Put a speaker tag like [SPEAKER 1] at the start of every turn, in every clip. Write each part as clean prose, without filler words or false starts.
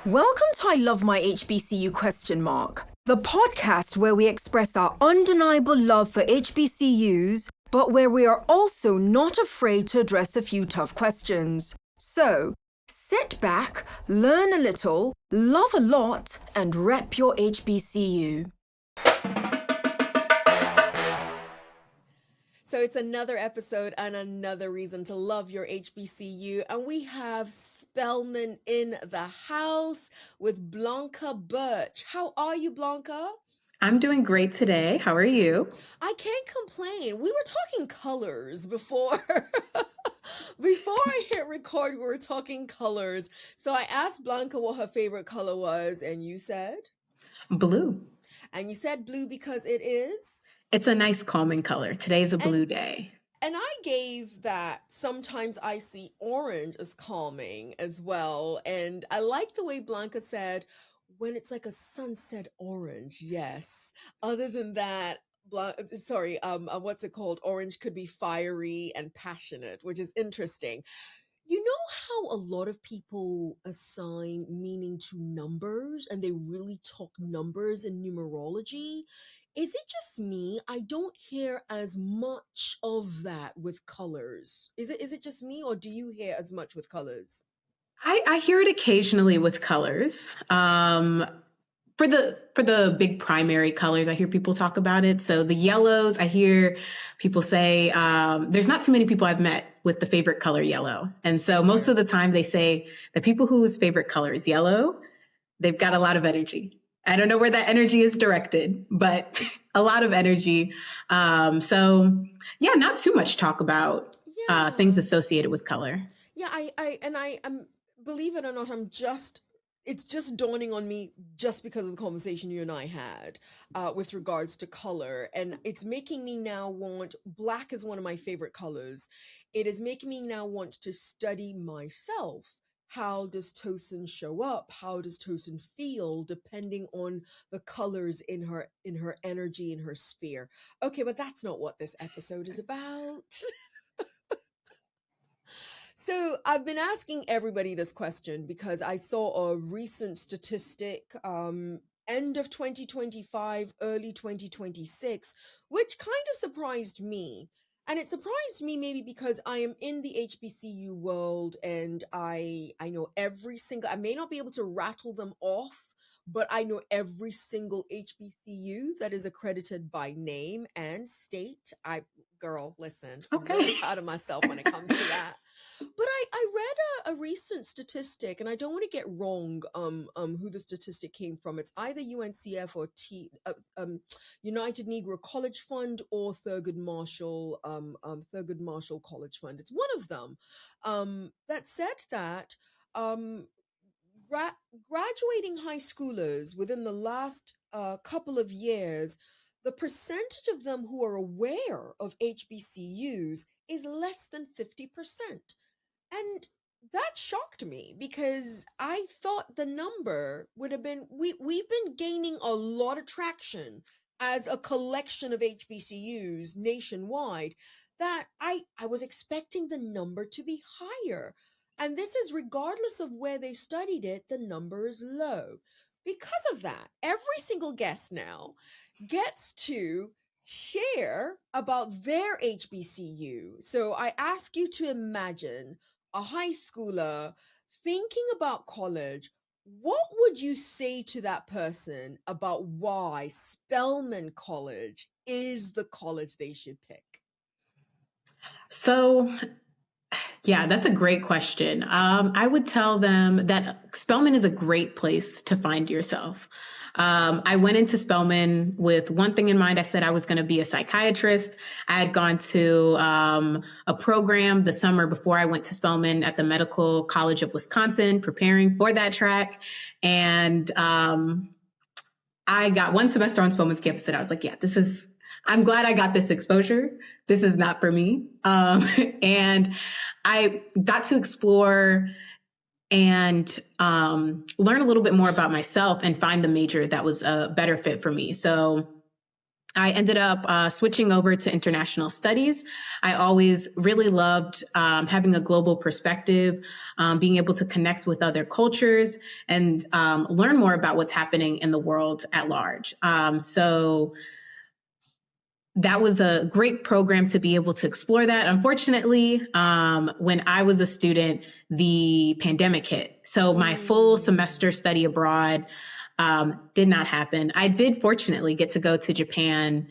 [SPEAKER 1] Welcome to I Love My HBCU ? The podcast where we express our undeniable love for HBCUs, but where we are also not afraid to address a few tough questions. So, sit back, learn a little, love a lot, and rep your HBCU. So it's another episode and another reason to love your HBCU. And we have Spelman in the house with Blanca Birch. How are you, Blanca?
[SPEAKER 2] I'm doing great today. How are you?
[SPEAKER 1] I can't complain. We were talking colors before. Before I hit record, we were talking colors. So I asked Blanca what her favorite color was, and you said?
[SPEAKER 2] Blue.
[SPEAKER 1] And you said blue because it is?
[SPEAKER 2] It's a nice calming color. Today's a blue day.
[SPEAKER 1] And I gave that sometimes I see orange as calming as well. And I like the way Blanca said, when it's like a sunset orange, yes. Other than that, what's it called? Orange could be fiery and passionate, which is interesting. You know how a lot of people assign meaning to numbers and they really talk numbers in numerology? Is it just me? I don't hear as much of that with colors. Is it just me, or do you hear as much with colors?
[SPEAKER 2] I hear it occasionally with colors. For the big primary colors, I hear people talk about it. So the yellows, I hear people say, there's not too many people I've met with the favorite color yellow. And so most of the time they say the people whose favorite color is yellow, they've got a lot of energy. I don't know where that energy is directed, but a lot of energy. So yeah, not too much talk about things associated with color.
[SPEAKER 1] Yeah, I'm believe it or not, it's just dawning on me just because of the conversation you and I had with regards to color. And it's making me now black is one of my favorite colors. It is making me now want to study myself. How does Tosin show up? How does Tosin feel depending on the colors in her energy, in her sphere? Okay, but that's not what this episode is about. So I've been asking everybody this question because I saw a recent statistic, end of 2025, early 2026, which kind of surprised me. And it surprised me maybe because I am in the HBCU world and I know I may not be able to rattle them off, but I know every single HBCU that is accredited by name and state. Girl, listen, I'm really proud of myself when it comes to that. But I read a recent statistic, and I don't want to get wrong who the statistic came from. It's either UNCF or United Negro College Fund or Thurgood Marshall College Fund. It's one of them that said that graduating high schoolers within the last couple of years, the percentage of them who are aware of HBCUs is less than 50%. And that shocked me because I thought the number would have been, we've been gaining a lot of traction as a collection of HBCUs nationwide, that I was expecting the number to be higher. And this is regardless of where they studied it, the number is low. Because of that, every single guest now gets to share about their HBCU. So I ask you to imagine a high schooler thinking about college. What would you say to that person about why Spelman College is the college they should pick?
[SPEAKER 2] So yeah, that's a great question. I would tell them that Spelman is a great place to find yourself. I went into Spelman with one thing in mind. I said I was going to be a psychiatrist. I had gone to a program the summer before I went to Spelman at the Medical College of Wisconsin, preparing for that track. And I got one semester on Spelman's campus and I was like, yeah, I'm glad I got this exposure. This is not for me. And I got to explore and learn a little bit more about myself and find the major that was a better fit for me. So I ended up switching over to international studies. I always really loved having a global perspective, being able to connect with other cultures and learn more about what's happening in the world at large. So that was a great program to be able to explore that. Unfortunately, when I was a student, the pandemic hit. So my full semester
[SPEAKER 1] Mm.
[SPEAKER 2] study abroad did not happen. I did fortunately get to go to Japan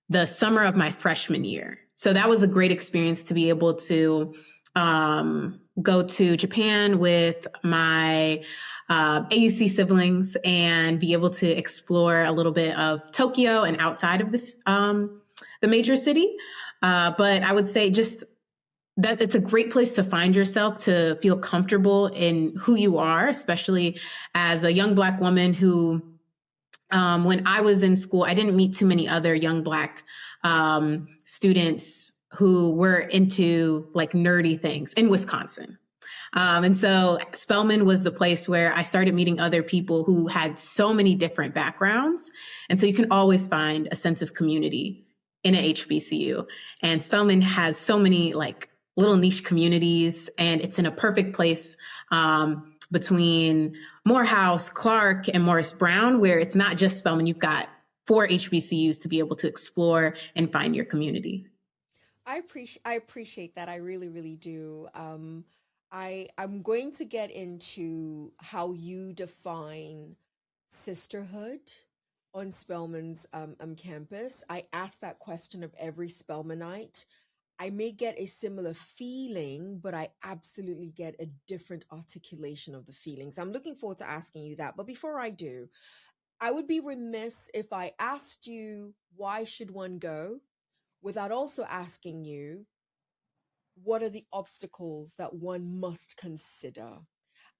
[SPEAKER 2] the summer of my freshman year. So that was a great experience to be able to go to Japan with my AUC siblings and be able to explore a little bit of Tokyo and outside of this, the major city. But I would say just that it's a great place to find yourself, to feel comfortable in who you are, especially as a young Black woman who when I was in school, I didn't meet too many other young Black students who were into like nerdy things in Wisconsin. And so Spelman was the place where I started meeting other people who had so many different backgrounds. And so you can always find a sense of community in a HBCU. And Spelman has so many like little niche communities, and it's in a perfect place between Morehouse, Clark, and Morris Brown, where it's not just Spelman. You've got 4 HBCUs to be able to explore and find your community.
[SPEAKER 1] I appreciate that. I really, really do. I'm going to get into how you define sisterhood on Spelman's campus. I ask that question of every Spelmanite. I may get a similar feeling, but I absolutely get a different articulation of the feelings. I'm looking forward to asking you that. But before I do, I would be remiss if I asked you, why should one go, without also asking you, what are the obstacles that one must consider?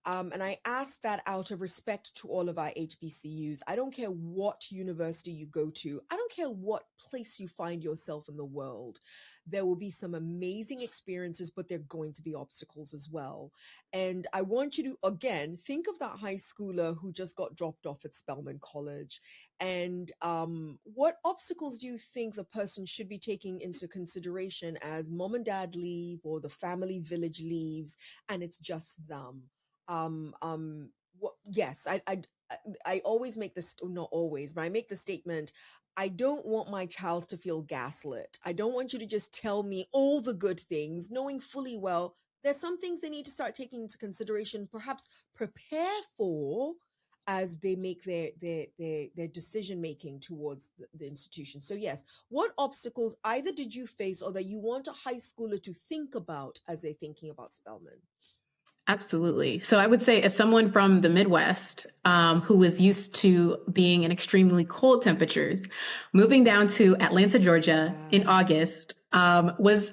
[SPEAKER 1] And I ask that out of respect to all of our HBCUs. I don't care what university you go to, I don't care what place you find yourself in the world. There will be some amazing experiences, but there are going to be obstacles as well. And I want you to, again, think of that high schooler who just got dropped off at Spelman College. And what obstacles do you think the person should be taking into consideration as mom and dad leave or the family village leaves and it's just them? Yes, I always make this, not always, but I make the statement, I don't want my child to feel gaslit. I don't want you to just tell me all the good things, knowing fully well there's some things they need to start taking into consideration, perhaps prepare for as they make their decision making towards the institution. So yes, what obstacles either did you face or that you want a high schooler to think about as they're thinking about Spelman?
[SPEAKER 2] Absolutely. So I would say, as someone from the Midwest who was used to being in extremely cold temperatures, moving down to Atlanta, Georgia in
[SPEAKER 1] Yeah.
[SPEAKER 2] August was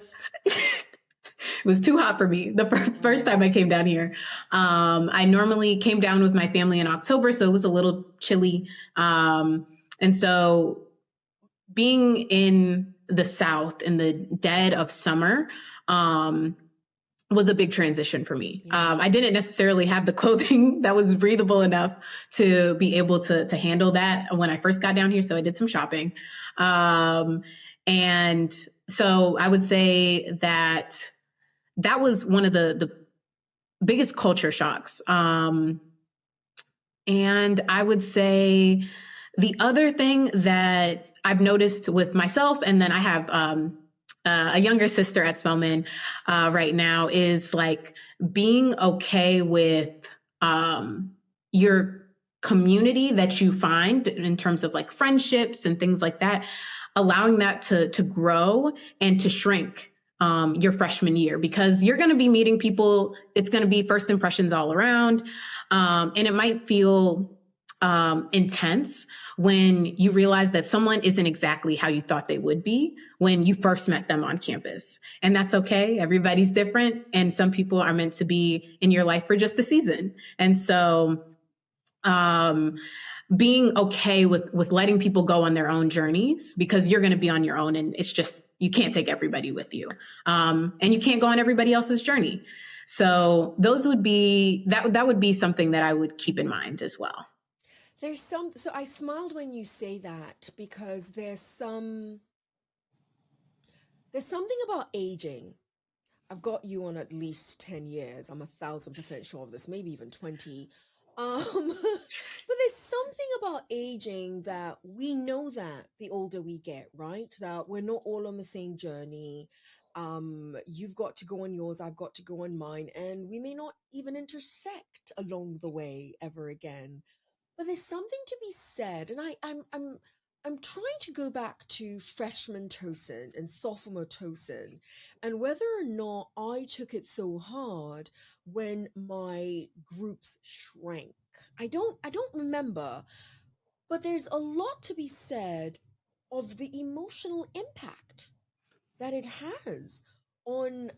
[SPEAKER 2] was too hot for me the first time I
[SPEAKER 1] Right.
[SPEAKER 2] came down here. I normally came down with my family in October, so it was a little chilly. And so being in the South in the dead of summer, was a big transition for me.
[SPEAKER 1] Yeah.
[SPEAKER 2] I didn't necessarily have the clothing that was breathable enough to be able to handle that when I first got down here. So I did some shopping. And so I would say that that was one of the biggest culture shocks. And I would say the other thing that I've noticed with myself, and then I have a younger sister at Spelman right now, is like being okay with your community that you find in terms of like friendships and things like that, allowing that to grow and to shrink your freshman year, because you're going to be meeting people. It's going to be first impressions all around. And it might feel intense when you realize that someone isn't exactly how you thought they would be when you first met them on campus. And that's okay. Everybody's different. And some people are meant to be in your life for just a season. And so, being okay with letting people go on their own journeys, because you're going to be on your own, and it's just, you can't take everybody with you. And you can't go on everybody else's journey. So those would be, that would be something that I would keep in mind as well.
[SPEAKER 1] So I smiled when you say that because there's something about aging. I've got you on at least 10 years. I'm 1,000% sure of this, maybe even 20. But there's something about aging that we know that the older we get, right? That we're not all on the same journey. You've got to go on yours, I've got to go on mine, and we may not even intersect along the way ever again. But there's something to be said, and I'm trying to go back to freshman Tosin and sophomore Tosin, and whether or not I took it so hard when my groups shrank. I don't remember, but there's a lot to be said of the emotional impact that it has on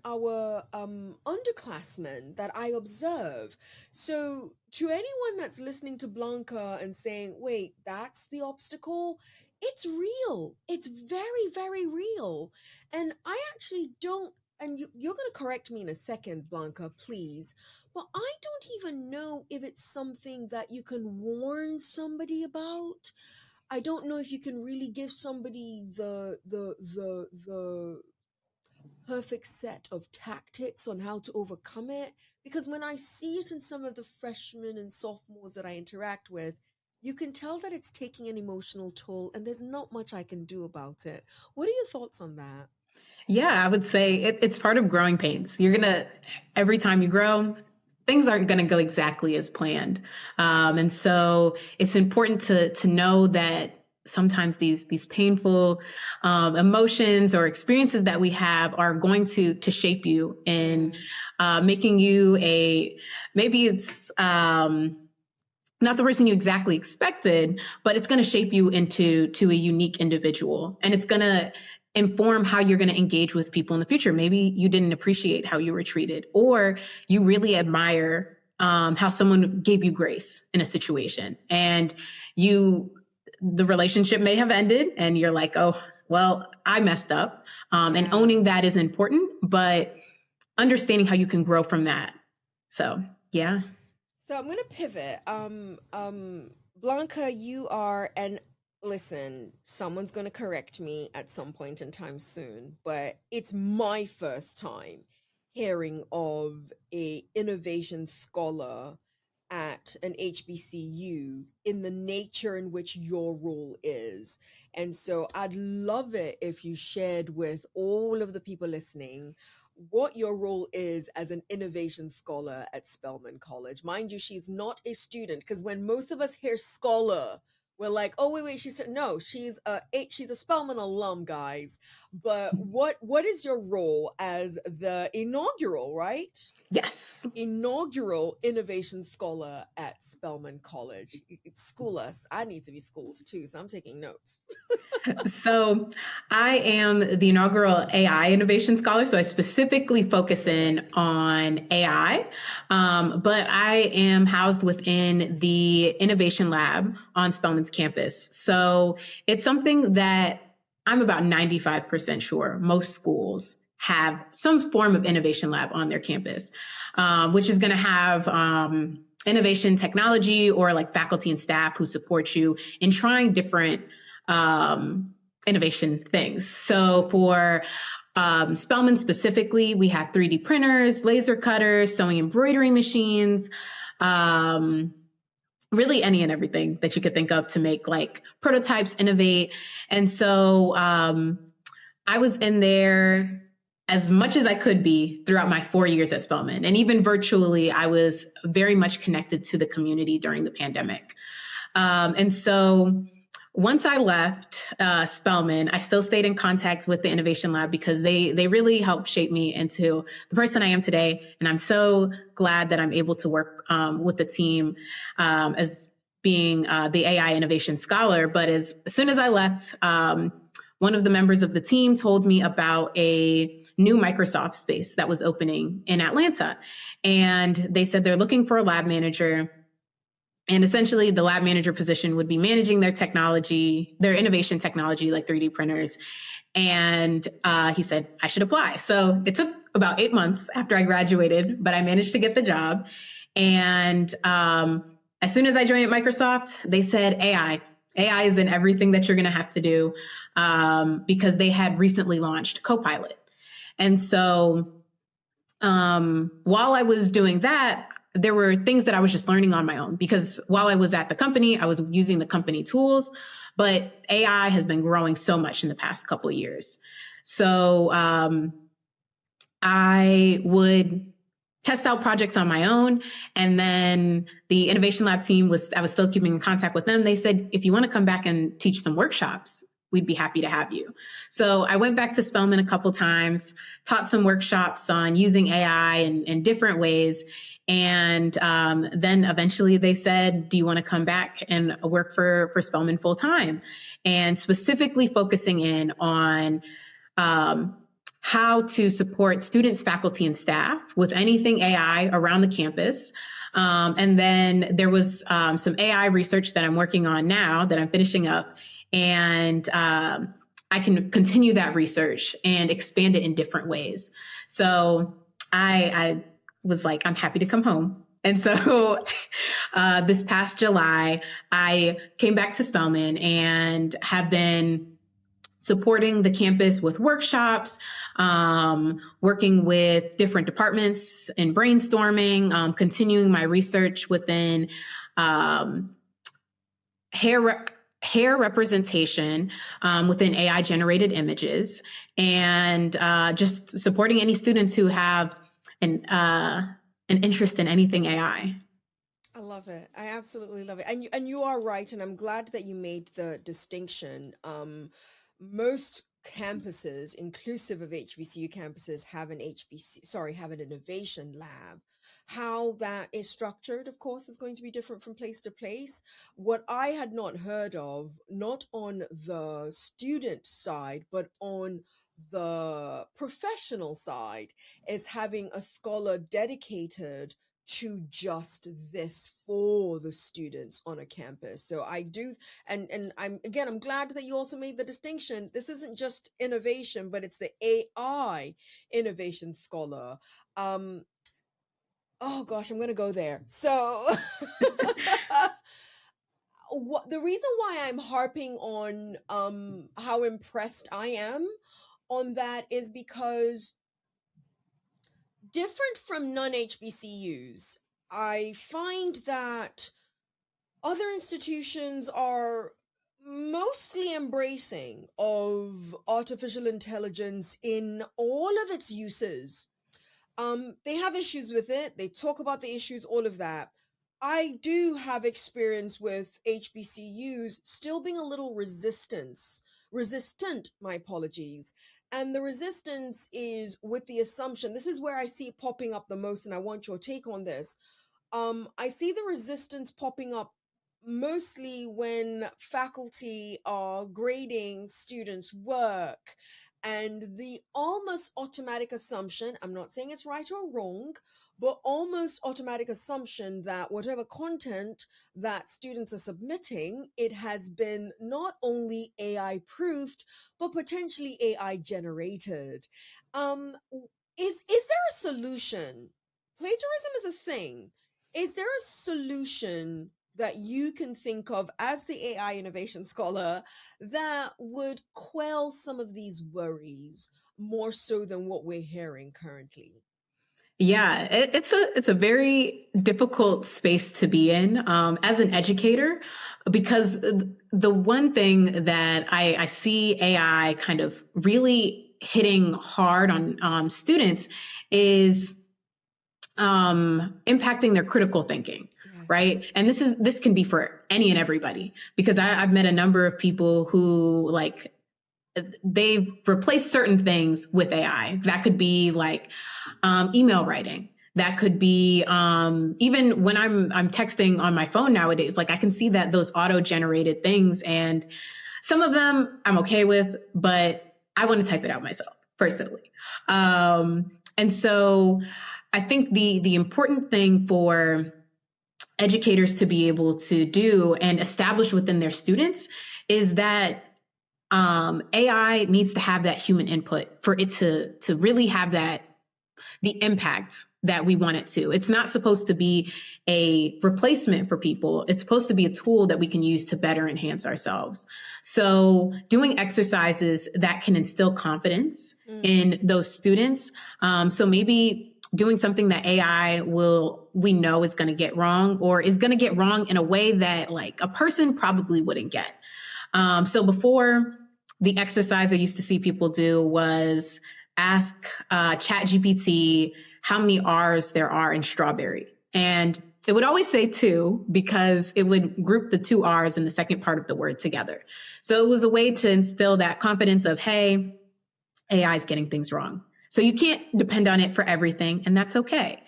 [SPEAKER 1] our underclassmen that I observe. So to anyone that's listening to Blanca and saying, "Wait, that's the obstacle," it's real. It's very, very real. And I actually don't. And you're going to correct me in a second, Blanca, please. But I don't even know if it's something that you can warn somebody about. I don't know if you can really give somebody the perfect set of tactics on how to overcome it, because when I see it in some of the freshmen and sophomores that I interact with, you can tell that it's taking an emotional toll and there's not much I can do about it. What are your thoughts on that?
[SPEAKER 2] Yeah, I would say it's part of growing pains. Every time you grow, things aren't going to go exactly as planned. And so it's important to know that sometimes these painful emotions or experiences that we have are going to shape you in
[SPEAKER 1] Yeah.
[SPEAKER 2] making you maybe it's not the person you exactly expected, but it's going to shape you into a unique individual, and it's going to inform how you're going to engage with people in the future. Maybe you didn't appreciate how you were treated, or you really admire how someone gave you grace in a situation, and you the relationship may have ended, and you're like, oh, well, I messed up, and owning
[SPEAKER 1] Yeah.
[SPEAKER 2] that is important, but understanding how you can grow from that. So, yeah.
[SPEAKER 1] So I'm going to pivot. Blanca, you are, and listen, someone's going to correct me at some point in time soon, but it's my first time hearing of a innovation scholar at an HBCU in the nature in which your role is. And so I'd love it if you shared with all of the people listening what your role is as an innovation scholar at Spelman College. Mind you, she's not a student, because when most of us hear scholar, we're like, oh wait, she's no, she's a Spelman alum, guys. But what is your role as the inaugural, right?
[SPEAKER 2] Yes.
[SPEAKER 1] Inaugural innovation scholar at Spelman College? School us. I need to be schooled too, so I'm taking notes.
[SPEAKER 2] So I am the inaugural AI innovation scholar. So I specifically focus in
[SPEAKER 1] Specific.
[SPEAKER 2] on AI, but I am housed within the innovation lab on Spelman's campus. So it's something that I'm about 95% sure most schools have some form of innovation lab on their campus, which is going to have innovation technology or like faculty and staff who support you in trying different innovation things. So
[SPEAKER 1] Absolutely.
[SPEAKER 2] for Spelman specifically, we have 3D printers, laser cutters, sewing embroidery machines, um, really any and everything that you could think of to make like prototypes, innovate. And so I was in there as much as I could be throughout my 4 years at Spelman. And even virtually, I was very much connected to the community during the pandemic. And so once I left Spelman, I still stayed in contact with the Innovation Lab because they really helped shape me into the person I am today. And I'm so glad that I'm able to work with the team as being the AI Innovation Scholar. But as soon as I left, one of the members of the team told me about a new Microsoft space that was opening in Atlanta. And they said they're looking for a lab manager, and essentially, the lab manager position would be managing their technology, their innovation technology, like 3D printers. And he said, I should apply. So it took about 8 months after I graduated, but I managed to get the job. And as soon as I joined at Microsoft, they said AI. AI is in everything that you're going to have to do, because they had recently launched Copilot. And so while I was doing that, there were things that I was just learning on my own, because while I was at the company, I was using the company tools, but AI has been growing so much in the past couple of years. So I would test out projects on my own. And then the Innovation Lab team I was still keeping in contact with them. They said, if you want to come back and teach some workshops, we'd be happy to have you. So I went back to Spelman a couple times, taught some workshops on using AI in different ways. And then eventually they said, do you want to come back and work for Spelman full time? And specifically focusing in on how to support students, faculty, and staff with anything AI around the campus. And then there was some AI research that I'm working on now that I'm finishing up. And I can continue that research and expand it in different ways. So I was like, I'm happy to come home. And so this past July, I came back to Spelman and have been supporting the campus with workshops, working with different departments in brainstorming, continuing my research within hair representation within AI generated images, and just supporting any students who have an interest in anything AI.
[SPEAKER 1] I love it. I absolutely love it. And you are right, and I'm glad that you made the distinction. Most campuses, inclusive of HBCU campuses, have have an innovation lab. How that is structured, of course, is going to be different from place to place. What I had not heard of, not on the student side, but on the professional side, is having a scholar dedicated to just this for the students on a campus. So I do, and I'm glad that you also made the distinction. This isn't just innovation, but it's the AI innovation scholar. Oh gosh, I'm gonna go there. So the reason why I'm harping on how impressed I am on that is because, different from non-HBCUs, I find that other institutions are mostly embracing of artificial intelligence in all of its uses. They have issues with it. They talk about the issues, all of that. I do have experience with HBCUs still being a little resistant, my apologies. And the resistance is with the assumption, this is where I see it popping up the most, and I want your take on this. I see the resistance popping up mostly when faculty are grading students' work, and the almost automatic assumption, I'm not saying it's right or wrong, but almost automatic assumption that whatever content that students are submitting, it has been not only AI proofed, but potentially AI generated. Is there a solution? Plagiarism is a thing. Is there a solution that you can think of as the AI innovation scholar that would quell some of these worries more so than what we're hearing currently?
[SPEAKER 2] Yeah, it's a very difficult space to be in as an educator, because the one thing that I see AI kind of really hitting hard on students is impacting their critical thinking, right?
[SPEAKER 1] Yes.
[SPEAKER 2] And this can be for any and everybody, because I've met a number of people who, like, they've replaced certain things with AI. That could be like email writing. That could be even when I'm texting on my phone nowadays. Like, I can see that those auto generated things, and some of them I'm okay with, but I want to type it out myself personally. And so I think the important thing for educators to be able to do and establish within their students is that AI needs to have that human input for it to really have that the impact that we want it to. It's not supposed to be a replacement for people. It's supposed to be a tool that we can use to better enhance ourselves. So doing exercises that can instill confidence in those students. So maybe doing something that AI we know is going to get wrong, or is going to get wrong in a way that like a person probably wouldn't get. So before, the exercise I used to see people do was ask ChatGPT how many R's there are in strawberry. And it would always say two, because it would group the two R's in the second part of the word together. So it was a way to instill that confidence of, hey, AI is getting things wrong. So you can't depend on it for everything, and that's okay.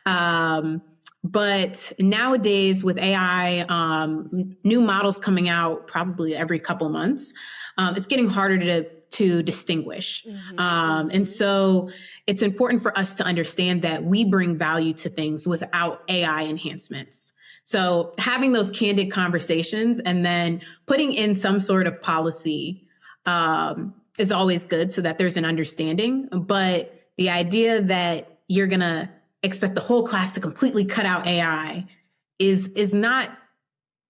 [SPEAKER 2] But nowadays with AI, new models coming out probably every couple months, it's getting harder to distinguish. And so it's important for us to understand that we bring value to things without AI enhancements. So having those candid conversations and then putting in some sort of policy is always good, so that there's an understanding. But the idea that you're going to expect the whole class to completely cut out AI is not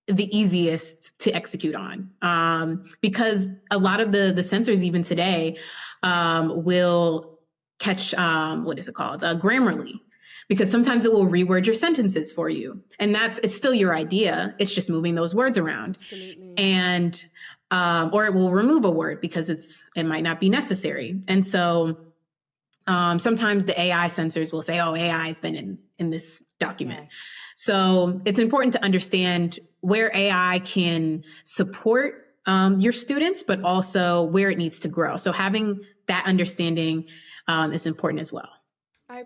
[SPEAKER 2] the easiest to execute on, because a lot of the sensors even today will catch what is it called, Grammarly, because sometimes it will reword your sentences for you, and it's still your idea. It's just moving those words around.
[SPEAKER 1] Absolutely.
[SPEAKER 2] And or it will remove a word because it might not be necessary. And so sometimes the AI sensors will say, oh, AI has been in this document.
[SPEAKER 1] Yes.
[SPEAKER 2] So it's important to understand where AI can support your students, but also where it needs to grow. So having that understanding is important as well.
[SPEAKER 1] I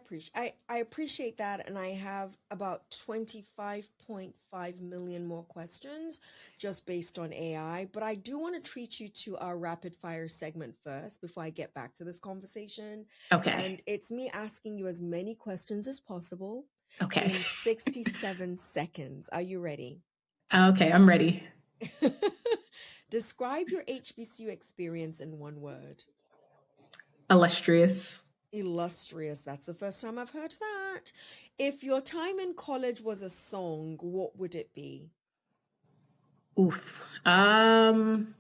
[SPEAKER 1] appreciate that, and I have about 25.5 million more questions just based on AI, but I do want to treat you to our rapid fire segment first before I get back to this conversation.
[SPEAKER 2] Okay.
[SPEAKER 1] And it's me asking you as many questions as possible
[SPEAKER 2] Okay.
[SPEAKER 1] in 67 seconds. Are you ready?
[SPEAKER 2] Okay, I'm ready.
[SPEAKER 1] Describe your HBCU experience in one word.
[SPEAKER 2] Illustrious.
[SPEAKER 1] Illustrious. That's the first time I've heard that. If your time in college was a song, what would it be?
[SPEAKER 2] Oof. Can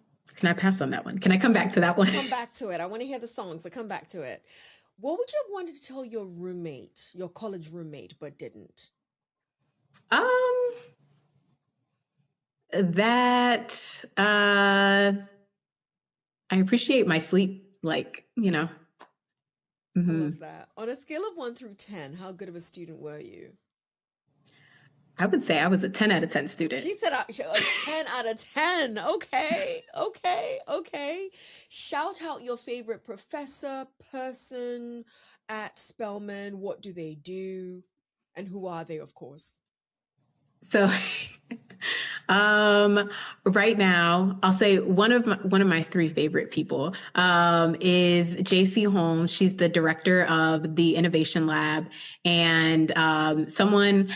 [SPEAKER 2] I pass on that one? Can I come back to that one?
[SPEAKER 1] Come back to it. I want to hear the song, so come back to it. What would you have wanted to tell your roommate, your college roommate, but didn't?
[SPEAKER 2] Um, that I appreciate my sleep, like,
[SPEAKER 1] I
[SPEAKER 2] hmm
[SPEAKER 1] love that. On a scale of 1 through 10, how good of a student were you?
[SPEAKER 2] I would say I was a 10 out of 10 student.
[SPEAKER 1] She said a 10 out of 10. Okay, okay, okay. Shout out your favorite professor, person at Spelman. What do they do? And who are they, of course?
[SPEAKER 2] So, right now, I'll say one of my three favorite people is JC Holmes. She's the director of the Innovation Lab, and someone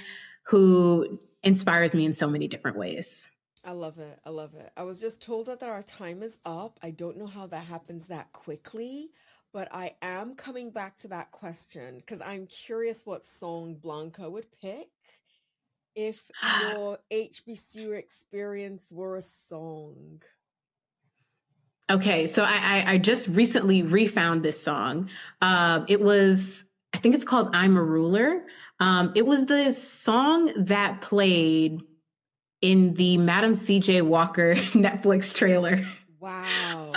[SPEAKER 2] who inspires me in so many different ways.
[SPEAKER 1] I love it. I love it. I was just told that our time is up. I don't know how that happens that quickly, but I am coming back to that question because I'm curious what song Blanca would pick if your HBCU experience were a song.
[SPEAKER 2] Okay, so I just recently refound this song. I think it's called "I'm a Ruler." It was the song that played in the Madam C.J. Walker Netflix trailer.
[SPEAKER 1] Wow.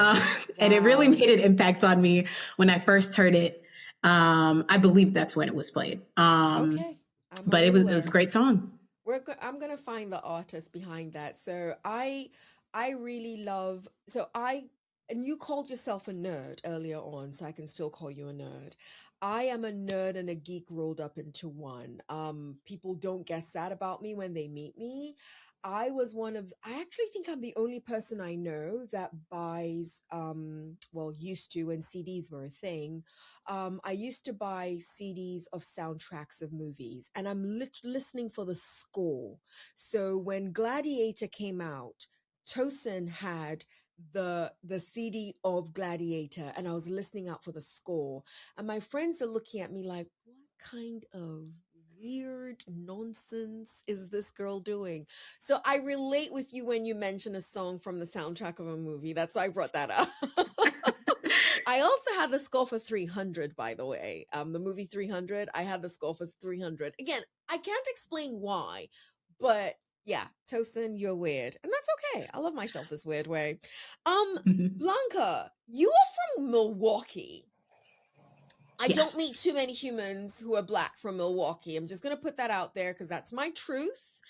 [SPEAKER 2] And it really
[SPEAKER 1] Wow.
[SPEAKER 2] made an impact on me when I first heard it. I believe that's when it was played.
[SPEAKER 1] Okay. I'm a
[SPEAKER 2] But it was a
[SPEAKER 1] ruler.
[SPEAKER 2] great song.
[SPEAKER 1] I'm gonna find the artist behind that. I really love and you called yourself a nerd earlier on, so I can still call you a nerd. I am a nerd and a geek rolled up into one. People don't guess that about me when they meet me. I actually think I'm the only person I know that buys, well, used to when CDs were a thing. I used to buy CDs of soundtracks of movies, and I'm listening for the score. So when Gladiator came out, Tosin had the CD of Gladiator, and I was listening out for the score, and my friends are looking at me like, what kind of weird nonsense is this girl doing? So I relate with you when you mention a song from the soundtrack of a movie. That's why I brought that up. I also had the score for 300, by the way. The movie 300, I had the score for 300. Again, I can't explain why, but yeah, Tosin, you're weird. And that's okay. I love myself this weird way. Um, Blanca, you are from Milwaukee. I don't meet
[SPEAKER 2] Yes.
[SPEAKER 1] too many humans who are black from Milwaukee. I'm just going to put that out there because that's my truth.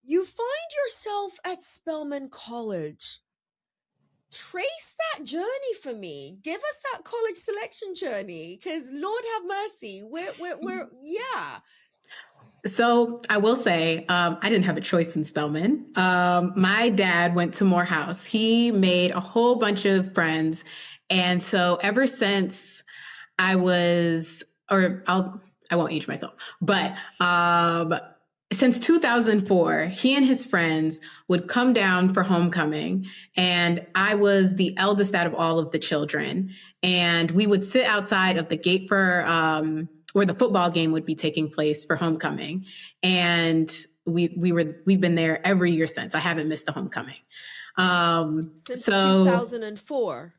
[SPEAKER 1] You find yourself at Spelman College. Trace that journey for me. Give us that college selection journey because Lord have mercy. Yeah.
[SPEAKER 2] So I will say, I didn't have a choice in Spelman. My dad went to Morehouse. He made a whole bunch of friends. And so ever since I was, I won't age myself, but since 2004, he and his friends would come down for homecoming, and I was the eldest out of all of the children. And we would sit outside of the gate for where the football game would be taking place for homecoming, and we've been there every year since. I haven't missed a homecoming.
[SPEAKER 1] Since
[SPEAKER 2] So
[SPEAKER 1] 2004.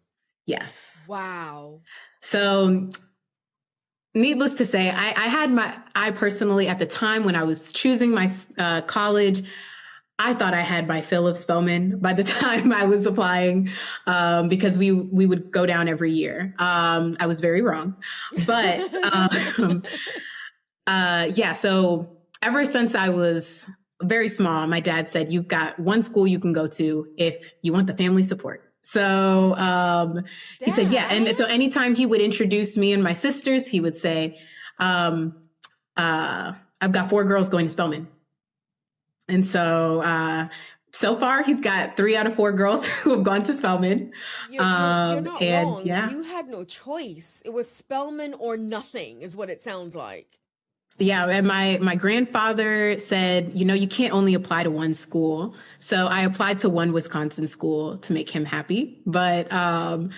[SPEAKER 2] yes.
[SPEAKER 1] Wow.
[SPEAKER 2] So needless to say, I personally, at the time when I was choosing my college, I thought I had my fill of Spelman by the time I was applying, because we would go down every year. I was very wrong, but yeah. So ever since I was very small, my dad said, "You've got one school you can go to if you want the family support." So he said, "Yeah." And so
[SPEAKER 1] Dad?
[SPEAKER 2] anytime he would introduce me and my sisters, he would say, um, "I've got 4 girls going to Spelman." And so so far, he's got 3 out of 4 girls who have gone to Spelman.
[SPEAKER 1] You're not
[SPEAKER 2] And
[SPEAKER 1] wrong.
[SPEAKER 2] yeah,
[SPEAKER 1] You had no choice. It was Spelman or nothing, is what it sounds like.
[SPEAKER 2] yeah. And my grandfather said, you can't only apply to one school. So I applied to one Wisconsin school to make him happy. But I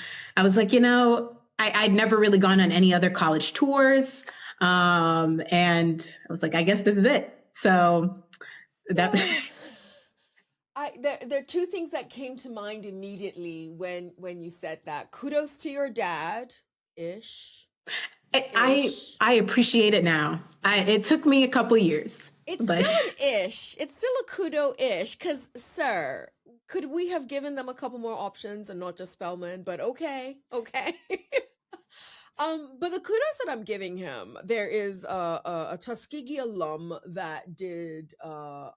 [SPEAKER 2] was like, I'd never really gone on any other college tours. And I was like, I guess this is it. So that.
[SPEAKER 1] So there are two things that came to mind immediately when you said that. Kudos to your dad, ish,
[SPEAKER 2] I
[SPEAKER 1] ish.
[SPEAKER 2] I appreciate it now. It took me a couple years,
[SPEAKER 1] It's
[SPEAKER 2] but
[SPEAKER 1] still an ish. It's still a kudo ish. Cause sir, could we have given them a couple more options and not just Spellman? But okay, okay. But the kudos that I'm giving him, there is a Tuskegee alum that did a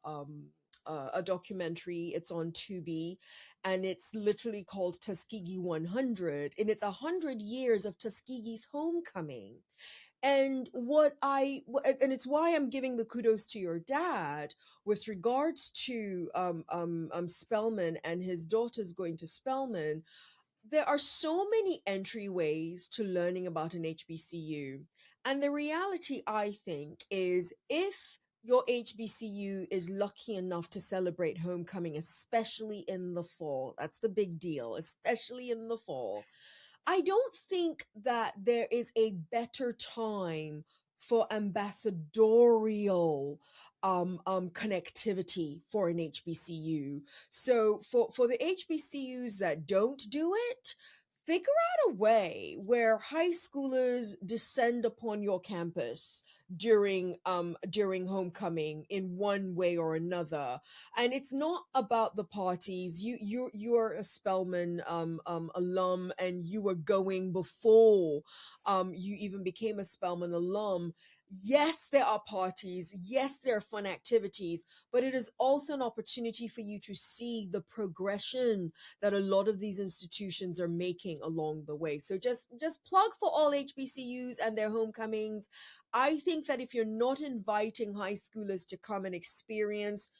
[SPEAKER 1] documentary. It's on Tubi, and it's literally called Tuskegee 100, and it's 100 years of Tuskegee's homecoming. And it's why I'm giving the kudos to your dad with regards to Spellman and his daughters going to Spellman. There are so many entryways to learning about an HBCU. And the reality, I think, is if your HBCU is lucky enough to celebrate homecoming, especially in the fall, that's the big deal, especially in the fall. I don't think that there is a better time for ambassadorial connectivity for an HBCU. So for the HBCUs that don't do it, figure out a way where high schoolers descend upon your campus during homecoming in one way or another. And it's not about the parties. You're a Spelman alum, and you were going before you even became a Spelman alum. Yes, there are parties. Yes, there are fun activities, but it is also an opportunity for you to see the progression that a lot of these institutions are making along the way. So just plug for all HBCUs and their homecomings. I think that if you're not inviting high schoolers to come and experience,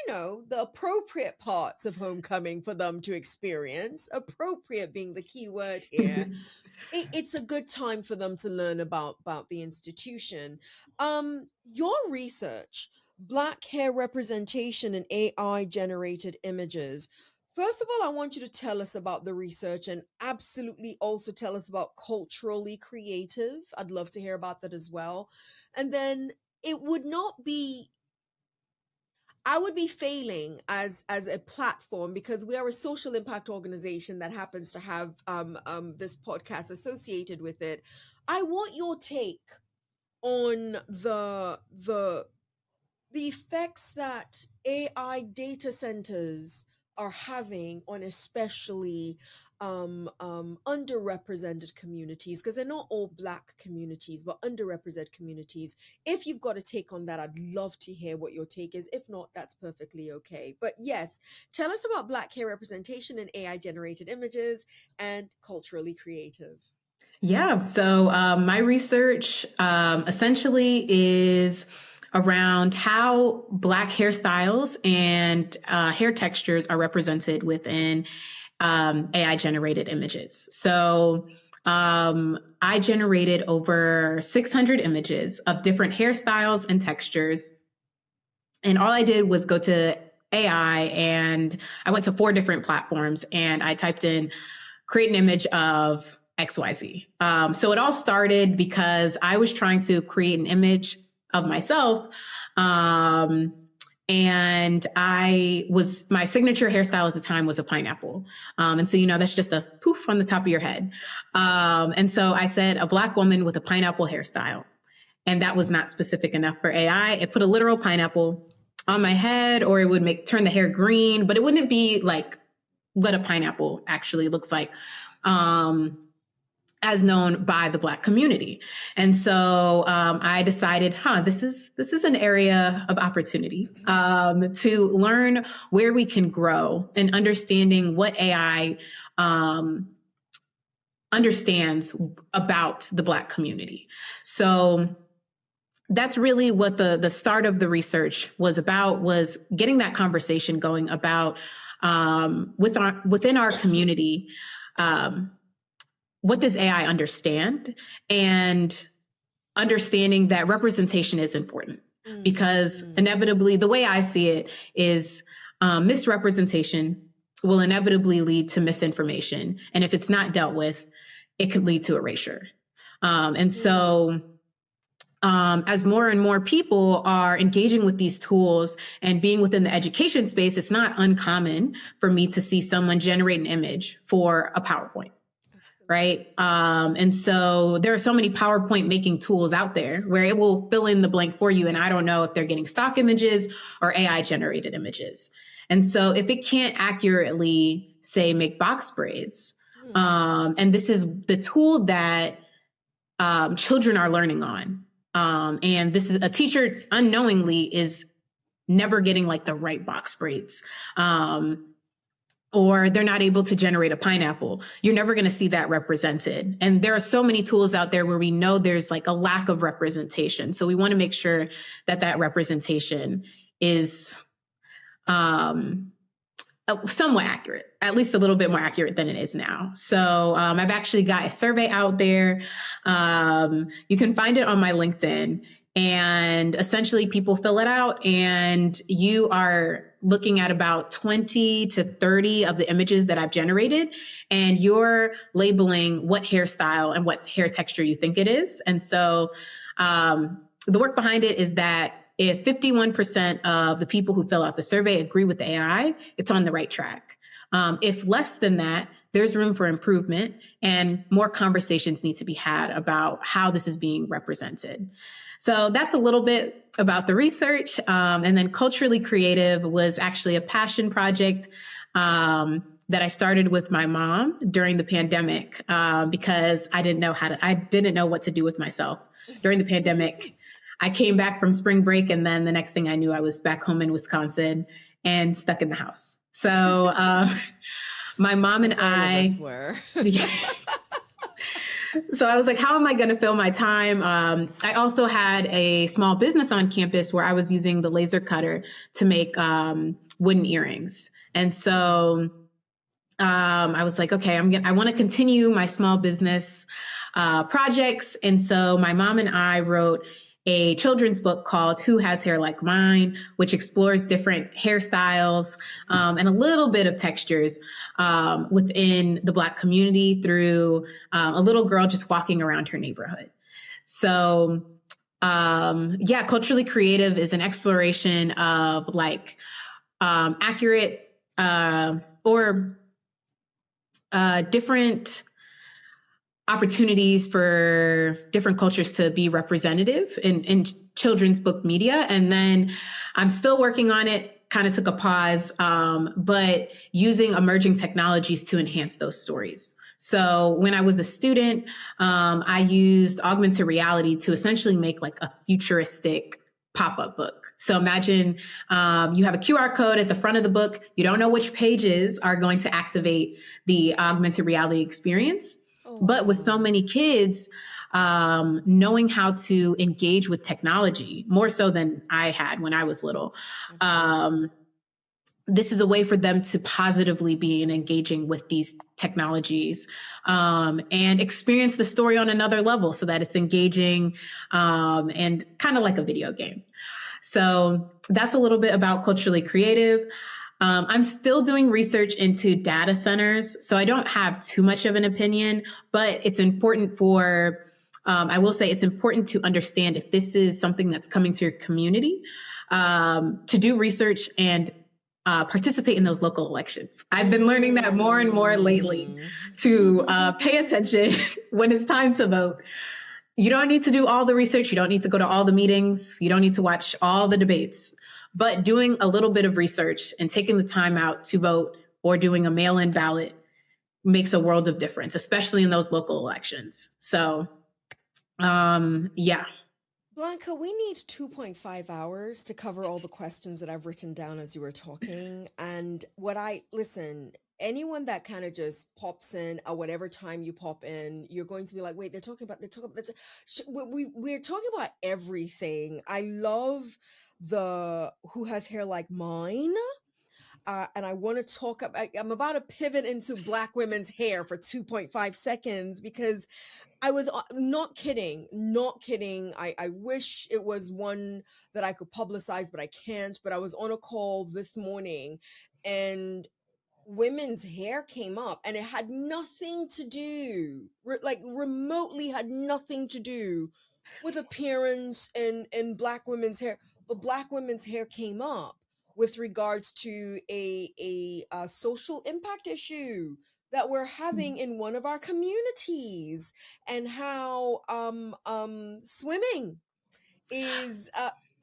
[SPEAKER 1] the appropriate parts of homecoming for them to experience, appropriate being the key word here, it's a good time for them to learn about the institution. Your research, black hair representation in AI generated images. First of all, I want you to tell us about the research and absolutely also tell us about culturally creative. I'd love to hear about that as well. And then it would not be I would be failing as a platform because we are a social impact organization that happens to have this podcast associated with it. I want your take on the effects that AI data centers are having on especially underrepresented communities, because they're not all Black communities, but underrepresented communities. If you've got a take on that, I'd love to hear what your take is. If not, that's perfectly okay. But yes, tell us about Black hair representation in AI generated images and culturally creative.
[SPEAKER 2] Yeah, so my research essentially is around how Black hairstyles and hair textures are represented within AI generated images. So I generated over 600 images of different hairstyles and textures. And all I did was go to AI, and I went to 4 different platforms, and I typed in create an image of XYZ. So it all started because I was trying to create an image of myself. And my signature hairstyle at the time was a pineapple. And so, that's just a poof on the top of your head. And so I said a Black woman with a pineapple hairstyle. And that was not specific enough for AI. It put a literal pineapple on my head, or it would turn the hair green, but it wouldn't be like what a pineapple actually looks like, as known by the Black community. And so I decided, this is an area of opportunity to learn where we can grow and understanding what AI understands about the Black community. So that's really what the start of the research was about, was getting that conversation going about within our community. What does AI understand? And understanding that representation is important, because inevitably, the way I see it is misrepresentation will inevitably lead to misinformation. And if it's not dealt with, it could lead to erasure. And so as more and more people are engaging with these tools and being within the education space, it's not uncommon for me to see someone generate an image for a PowerPoint. Right. And so there are so many PowerPoint making tools out there where it will fill in the blank for you. And I don't know if they're getting stock images or AI generated images. And so if it can't accurately, say, make box braids, and this is the tool that children are learning on. And this is a teacher unknowingly is never getting like the right box braids. Or they're not able to generate a pineapple. You're never going to see that represented. And there are so many tools out there where we know there's like a lack of representation. So we want to make sure that that representation is somewhat accurate, at least a little bit more accurate than it is now. So I've actually got a survey out there. You can find it on my LinkedIn. And essentially people fill it out, and you are looking at about 20 to 30 of the images that I've generated, and you're labeling what hairstyle and what hair texture you think it is. And so the work behind it is that if 51% of the people who fill out the survey agree with the AI, it's on the right track. If less than that, there's room for improvement, and more conversations need to be had about how this is being represented. So that's a little bit about the research. And then Culturally Creative was actually a passion project that I started with my mom during the pandemic, because I didn't know what to do with myself during the pandemic. I came back from spring break, and then the next thing I knew, I was back home in Wisconsin and stuck in the house. So my mom and I
[SPEAKER 1] were.
[SPEAKER 2] So I was like, how am I going to fill my time? I also had a small business on campus where I was using the laser cutter to make wooden earrings. And so I was like, okay, I want to continue my small business projects. And so my mom and I wrote a children's book called Who Has Hair Like Mine, which explores different hairstyles and a little bit of textures within the Black community through a little girl just walking around her neighborhood. So, yeah, culturally creative is an exploration of like accurate or different opportunities for different cultures to be representative in children's book media. And then I'm still working on it, kind of took a pause, but using emerging technologies to enhance those stories. So when I was a student, I used augmented reality to essentially make like a futuristic pop-up book. So imagine you have a QR code at the front of the book. You don't know which pages are going to activate the augmented reality experience.
[SPEAKER 1] Oh,
[SPEAKER 2] But with so
[SPEAKER 1] wow.
[SPEAKER 2] many kids knowing how to engage with technology more so than I had when I was little,
[SPEAKER 1] Absolutely.
[SPEAKER 2] this is a way for them to positively be engaging with these technologies and experience the story on another level so that it's engaging and kind of like a video game. So that's a little bit about culturally creative. I'm still doing research into data centers, so I don't have too much of an opinion, but it's important for, I will say it's important to understand if this is something that's coming to your community, to do research and participate in those local elections. I've been learning that more and more lately
[SPEAKER 1] Mm.
[SPEAKER 2] to pay attention when it's time to vote. You don't need to do all the research. You don't need to go to all the meetings. You don't need to watch all the debates. But doing a little bit of research and taking the time out to vote or doing a mail in ballot makes a world of difference, especially in those local elections. So, yeah.
[SPEAKER 1] Blanca, we need 2.5 hours to cover all the questions that I've written down as you were talking. And listen, anyone that kind of just pops in at whatever time you pop in, you're going to be like, wait, we're talking about everything. I love the Who Has Hair Like Mine. And I want to I'm about to pivot into Black women's hair for 2.5 seconds because I was not kidding, not kidding. I wish it was one that I could publicize, but I can't. But I was on a call this morning and women's hair came up and it had nothing to do, like remotely had nothing to do with appearance in Black women's hair. But Black women's hair came up with regards to a social impact issue that we're having in one of our communities, and how swimming is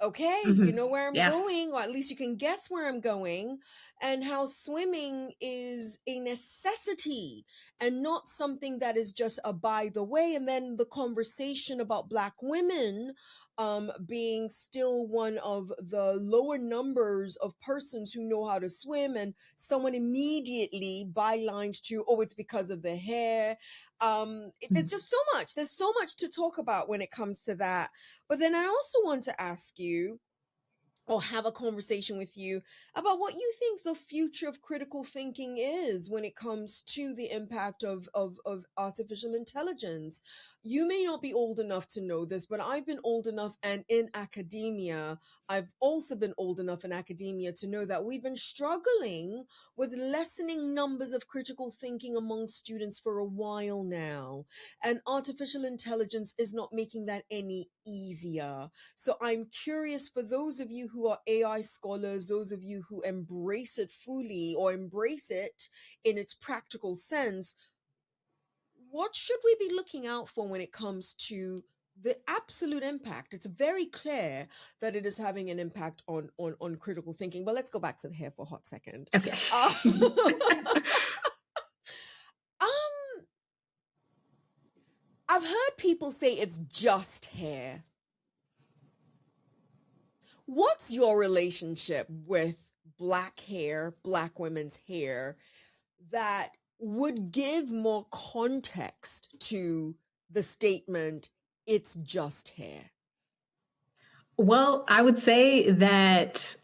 [SPEAKER 1] okay, you
[SPEAKER 2] Mm-hmm.
[SPEAKER 1] know where I'm
[SPEAKER 2] Yeah.
[SPEAKER 1] going, or at least you can guess where I'm going, and how swimming is a necessity and not something that is just a by the way. And then the conversation about Black women being still one of the lower numbers of persons who know how to swim, and someone immediately bylines to, oh, it's because of the hair. There's just so much, there's so much to talk about when it comes to that. But then I also want to ask you, or have a conversation with you, about what you think the future of critical thinking is when it comes to the impact of artificial intelligence. You may not be old enough to know this, but I've been old enough, and in academia, I've also been old enough in academia to know that we've been struggling with lessening numbers of critical thinking among students for a while now. And artificial intelligence is not making that any easier. So I'm curious, for those of you who are AI scholars, those of you who embrace it fully or embrace it in its practical sense, what should we be looking out for when it comes to the absolute impact? It's very clear that it is having an impact on critical thinking. But let's go back to the hair for a hot second.
[SPEAKER 2] Okay.
[SPEAKER 1] Uh, um, I've heard people say it's just hair. What's your relationship with Black hair, Black women's hair, that would give more context to the statement, it's just hair?
[SPEAKER 2] Well, I would say that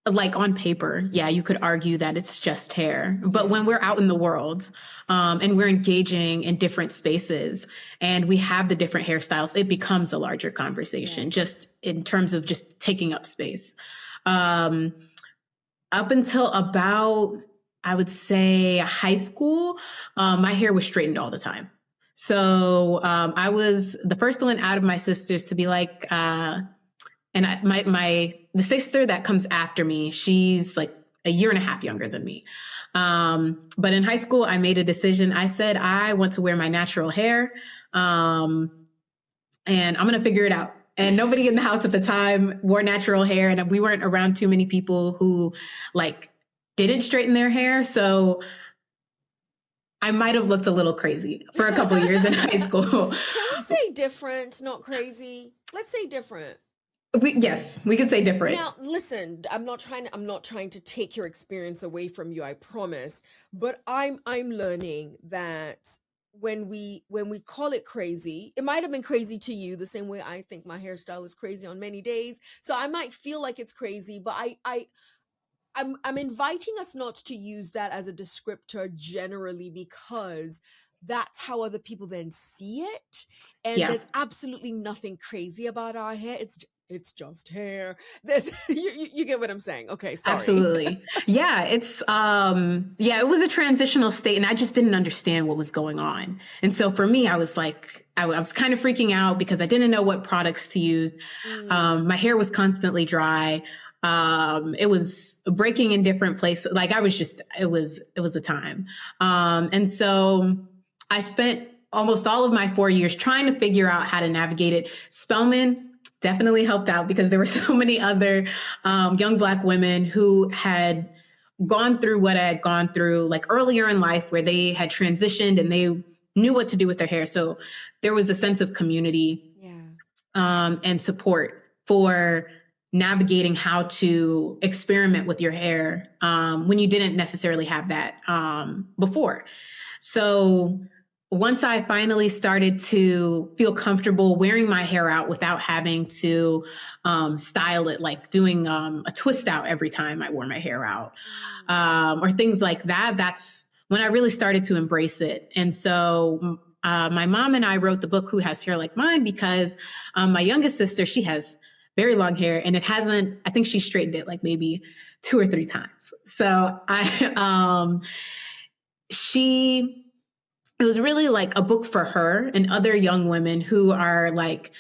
[SPEAKER 2] like on paper, yeah, you could argue that it's just hair. But when
[SPEAKER 1] Yeah.
[SPEAKER 2] we're out in the world, and we're engaging in different spaces and we have the different hairstyles, it becomes a larger conversation just
[SPEAKER 1] Yes.
[SPEAKER 2] in terms of just taking up space. Um, Up until about, I would say, high school, my hair was straightened all the time. So I was the first one out of my sisters to be like, and the sister that comes after me, she's like a year and a half younger than me. But in high school, I made a decision. I said I want to wear my natural hair, and I'm gonna figure it out. And nobody in the house at the time wore natural hair, and we weren't around too many people who like didn't straighten their hair. So I might have looked a little crazy for a couple years in high school.
[SPEAKER 1] Can we say different, not crazy? Let's say different.
[SPEAKER 2] Yes, we could say different.
[SPEAKER 1] Now, listen, I'm not trying to take your experience away from you, I promise, but I'm learning that when we call it crazy, it might have been crazy to you the same way I think my hairstyle is crazy on many days. So I might feel like it's crazy, but I'm inviting us not to use that as a descriptor generally because that's how other people then see it. And
[SPEAKER 2] Yeah.
[SPEAKER 1] there's absolutely nothing crazy about our hair. It's just hair. There's you get what I'm saying. Okay, sorry.
[SPEAKER 2] Absolutely. Yeah, yeah, it was a transitional state and I just didn't understand what was going on. And so for me, I was like I was kind of freaking out because I didn't know what products to use. My
[SPEAKER 1] Mm,
[SPEAKER 2] hair was constantly dry. It was breaking in different places. Like I was just it was a time. And so I spent almost all of my 4 years trying to figure out how to navigate it. Spelman definitely helped out because there were so many other young Black women who had gone through what I had gone through, like earlier in life, where they had transitioned and they knew what to do with their hair. So there was a sense of community,
[SPEAKER 1] yeah.
[SPEAKER 2] and support for navigating how to experiment with your hair, when you didn't necessarily have that, before. So once I finally started to feel comfortable wearing my hair out without having to style it, like doing a twist out every time I wore my hair out,
[SPEAKER 1] Mm.
[SPEAKER 2] or things like that, that's when I really started to embrace it. And so my mom and I wrote the book Who Has Hair Like Mine because my youngest sister, she has very long hair and it hasn't, I think she straightened it like maybe 2 or 3 times. So she, it was really like a book for her and other young women who are like,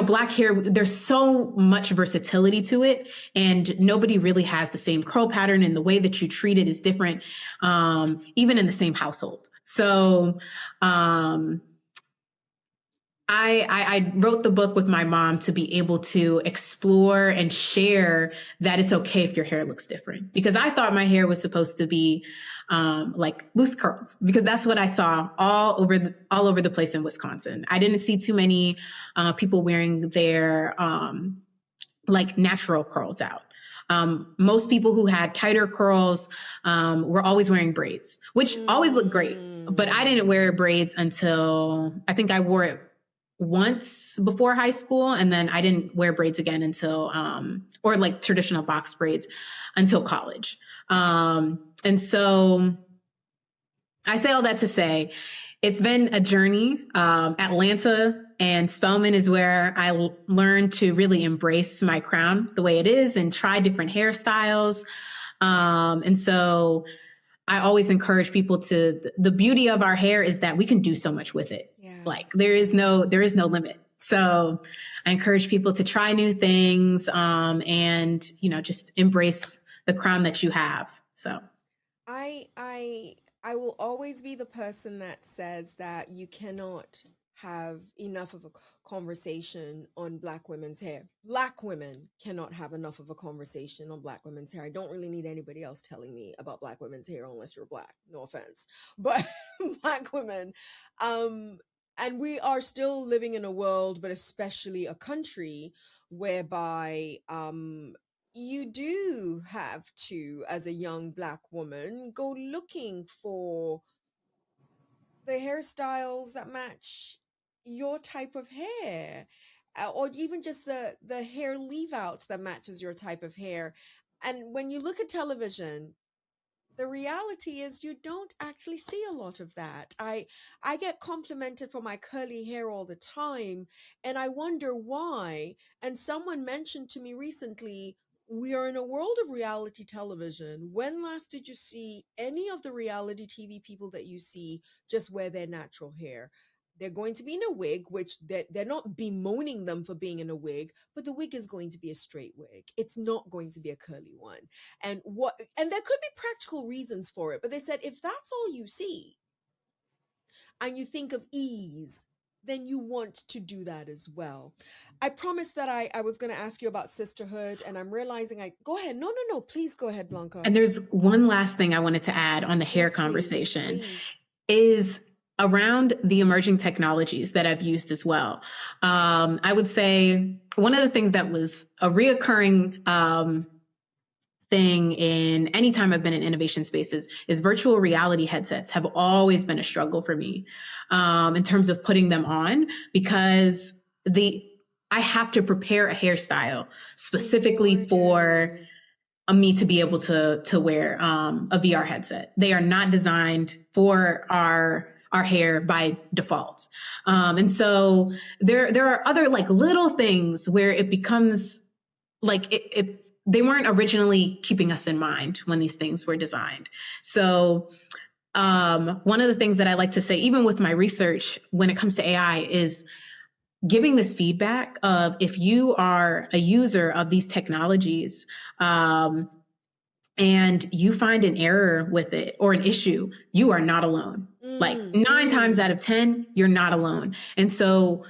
[SPEAKER 2] Black hair, there's so much versatility to it, and nobody really has the same curl pattern, and the way that you treat it is different, even in the same household. So, I wrote the book with my mom to be able to explore and share that it's okay if your hair looks different. Because I thought my hair was supposed to be like loose curls, because that's what I saw all over the place in Wisconsin. I didn't see too many people wearing their like natural curls out. Most people who had tighter curls were always wearing braids, which always looked great. But I didn't wear
[SPEAKER 1] Mm.
[SPEAKER 2] braids until I think I wore it once before high school, and then I didn't wear braids again until or like traditional box braids until college. And so I say all that to say it's been a journey. Atlanta and Spelman is where I learned to really embrace my crown the way it is and try different hairstyles. And so I always encourage people to, the beauty of our hair is that we can do so much with it.
[SPEAKER 1] Yeah.
[SPEAKER 2] Like
[SPEAKER 1] Yeah.
[SPEAKER 2] there is no limit. So I encourage people to try new things, and, just embrace the crown that you have. So
[SPEAKER 1] I I I will always be the person that says that you cannot have enough of a conversation on black women's hair. Black women cannot have enough of a conversation on black women's hair. I don't really need anybody else telling me about black women's hair unless you're black. No offense. But black women, um and we are still living in a world, but especially a country whereby you do have to, as a young black woman, go looking for the hairstyles that match your type of hair. or even just the hair leave out that matches your type of hair. And when you look at television, the reality is you don't actually see a lot of that. I get complimented for my curly hair all the time, and I wonder why. And someone mentioned to me recently, we are in a world of reality television. When last did you see any of the reality TV people that you see just wear their natural hair? They're going to be in a wig, which they're not bemoaning them for being in a wig, but the wig is going to be a straight wig. It's not going to be a curly one. And there could be practical reasons for it, but they said if that's all you see and you think of ease, then you want to do that as well. I promised that I was going to ask you about sisterhood, and I'm realizing I go ahead. No, please go ahead, Blanca.
[SPEAKER 2] And there's one last thing I wanted to add on the hair
[SPEAKER 1] Yes, please,
[SPEAKER 2] conversation
[SPEAKER 1] please.
[SPEAKER 2] is around the emerging technologies that I've used as well. I would say one of the things that was a reoccurring thing in any time I've been in innovation spaces is virtual reality headsets have always been a struggle for me in terms of putting them on, because I have to prepare a hairstyle
[SPEAKER 1] In
[SPEAKER 2] specifically for
[SPEAKER 1] order.
[SPEAKER 2] me to be able to wear a VR headset. They are not designed for our hair by default. And so there are other like little things where it becomes like they weren't originally keeping us in mind when these things were designed. So one of the things that I like to say, even with my research when it comes to AI, is giving this feedback of if you are a user of these technologies, and you find an error with it or an issue, you are not alone. Like 9 times out of 10, you're not alone. And so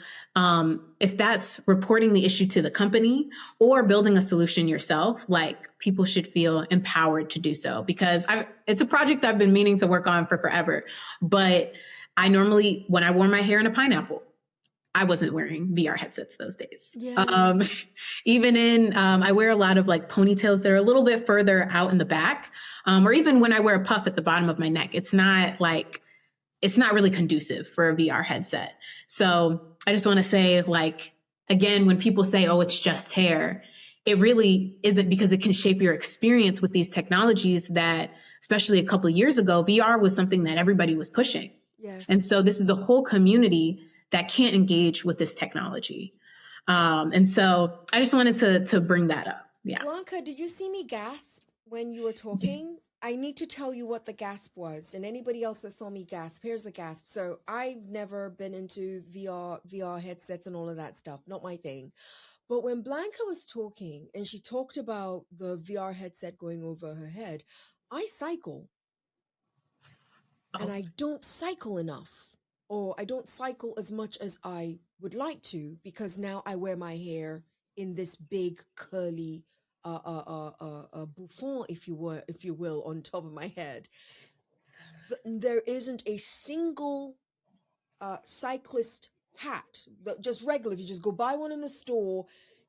[SPEAKER 2] if that's reporting the issue to the company or building a solution yourself, like people should feel empowered to do so, because it's a project I've been meaning to work on for forever. But I normally, when I wore my hair in a pineapple, I wasn't wearing VR headsets those days.
[SPEAKER 1] Yeah.
[SPEAKER 2] Even I wear a lot of like ponytails that are a little bit further out in the back, or even when I wear a puff at the bottom of my neck, it's not really conducive for a VR headset. So I just want to say, like, again, when people say, oh, it's just hair, it really isn't, because it can shape your experience with these technologies that, especially a couple of years ago, VR was something that everybody was pushing. And
[SPEAKER 1] Yes.
[SPEAKER 2] so this is a whole community that can't engage with this technology. And so I just wanted to bring that up. Yeah.
[SPEAKER 1] Blanca, did you see me gasp when you were talking? I need to tell you what the gasp was, and anybody else that saw me gasp, here's the gasp. So I've never been into VR headsets and all of that stuff, not my thing. But when Blanca was talking and she talked about the VR headset going over her head, I cycle and
[SPEAKER 2] Oh,
[SPEAKER 1] I don't cycle enough, or I don't cycle as much as I would like to, because now I wear my hair in this big curly bouffant, if you will, on top of my head. There isn't a single cyclist hat, just regular. If you just go buy one in the store,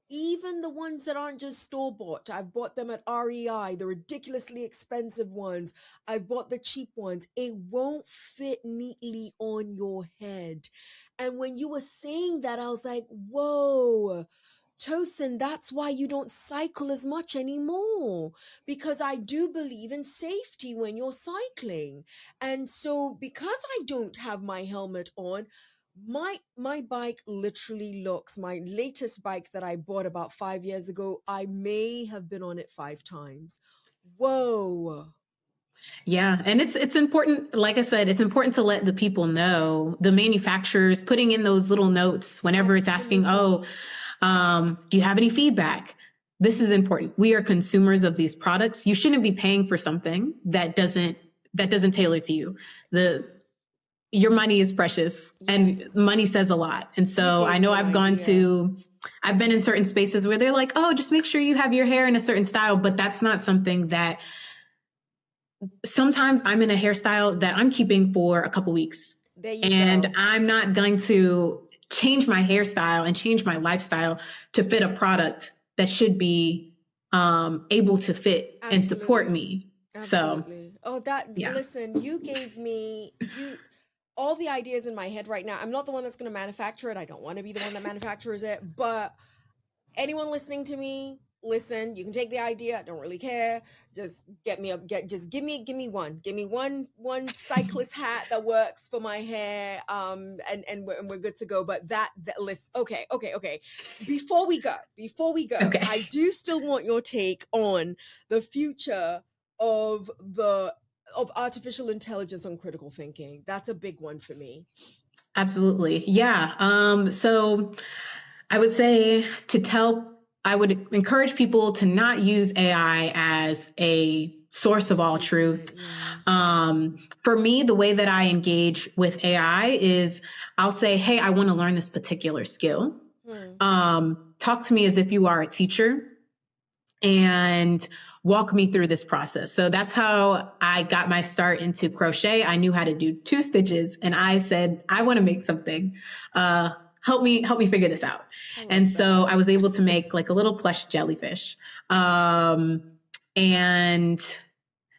[SPEAKER 1] even the ones that aren't just store bought, I've bought them at REI, the ridiculously expensive ones. I've bought the cheap ones. It won't fit neatly on your head. And when you were saying that, I was like, whoa. Tosin, that's why you don't cycle as much anymore, because I do believe in safety when you're cycling. And so because I don't have my helmet on, my bike literally looks, my latest bike that I bought about 5 years ago, I may have been on it 5 times. Whoa.
[SPEAKER 2] yeah. And it's important. Like I said, it's important to let the people know, the manufacturers, putting in those little notes whenever it's asking, oh,
[SPEAKER 1] Absolutely.
[SPEAKER 2] do you have any feedback? This is important. We are consumers of these products. You shouldn't be paying for something that doesn't tailor to you. Your money is precious, and
[SPEAKER 1] Yes.
[SPEAKER 2] money says a lot. And
[SPEAKER 1] You
[SPEAKER 2] so I
[SPEAKER 1] gave
[SPEAKER 2] know
[SPEAKER 1] me an idea.
[SPEAKER 2] I've been in certain spaces where they're like, oh, just make sure you have your hair in a certain style. But that's not something that, sometimes I'm in a hairstyle that I'm keeping for a couple weeks,
[SPEAKER 1] There you
[SPEAKER 2] and
[SPEAKER 1] go.
[SPEAKER 2] I'm not going to change my hairstyle and change my lifestyle to fit a product that should be able to fit and support
[SPEAKER 1] Absolutely.
[SPEAKER 2] me. So
[SPEAKER 1] Absolutely. Oh, that,
[SPEAKER 2] yeah.
[SPEAKER 1] listen, you gave me, you, all the ideas in my head right now. I'm not the one that's going to manufacture it. I don't want to be the one that manufactures it, but anyone listening to me, listen, you can take the idea. I don't really care. Just give me one cyclist hat that works for my hair. And we're good to go. But that list. Okay. Before we go,
[SPEAKER 2] Okay.
[SPEAKER 1] I do still want your take on the future of artificial intelligence on critical thinking. That's a big one for me.
[SPEAKER 2] Absolutely. Yeah. So I would say I would encourage people to not use AI as a source of all truth.
[SPEAKER 1] Replacement, yeah.
[SPEAKER 2] For me, the way that I engage with AI is I'll say, hey, I want to learn this particular skill.
[SPEAKER 1] Hmm.
[SPEAKER 2] Talk to me as if you are a teacher and walk me through this process. So that's how I got my start into crochet. I knew how to do 2 stitches and I said, I want to make something. Help me figure this out.
[SPEAKER 1] I
[SPEAKER 2] And
[SPEAKER 1] love
[SPEAKER 2] so
[SPEAKER 1] that.
[SPEAKER 2] I was able to make like a little plush jellyfish. And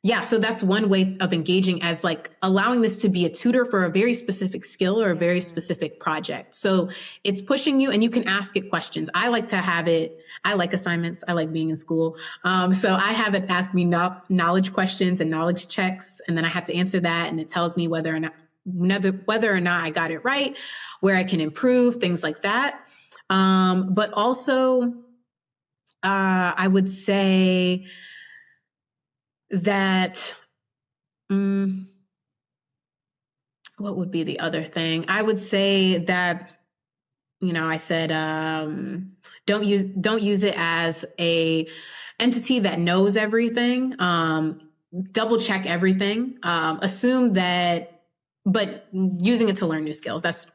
[SPEAKER 2] yeah, so that's one way of engaging, as like allowing this to be a tutor for a very specific skill or a very
[SPEAKER 1] Yeah.
[SPEAKER 2] specific project. So it's pushing you and you can ask it questions. I like to have it, I like assignments, I like being in school. So I have it ask me knowledge questions and knowledge checks, and then I have to answer that, and it tells me whether or not I got it right, where I can improve, things like that. But also, I would say that, what would be the other thing? I would say that, I said, don't use it as a entity that knows everything. Double check everything. Assume that, but using it to learn new skills. That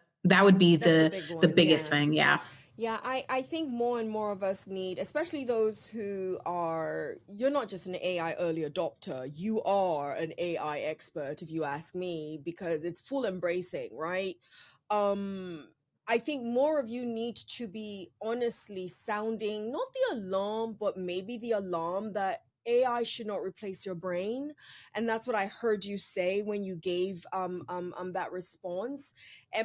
[SPEAKER 2] would be
[SPEAKER 1] That's a
[SPEAKER 2] the
[SPEAKER 1] big
[SPEAKER 2] the
[SPEAKER 1] one.
[SPEAKER 2] biggest
[SPEAKER 1] Yeah.
[SPEAKER 2] thing. Yeah.
[SPEAKER 1] Yeah, I think more and more of us need, especially those who are, you're not just an AI early adopter, you are an AI expert, if you ask me, because it's full embracing, right? Um, I think more of you need to be honestly sounding not the alarm, but maybe the alarm that AI should not replace your brain. And that's what I heard you say when you gave that response.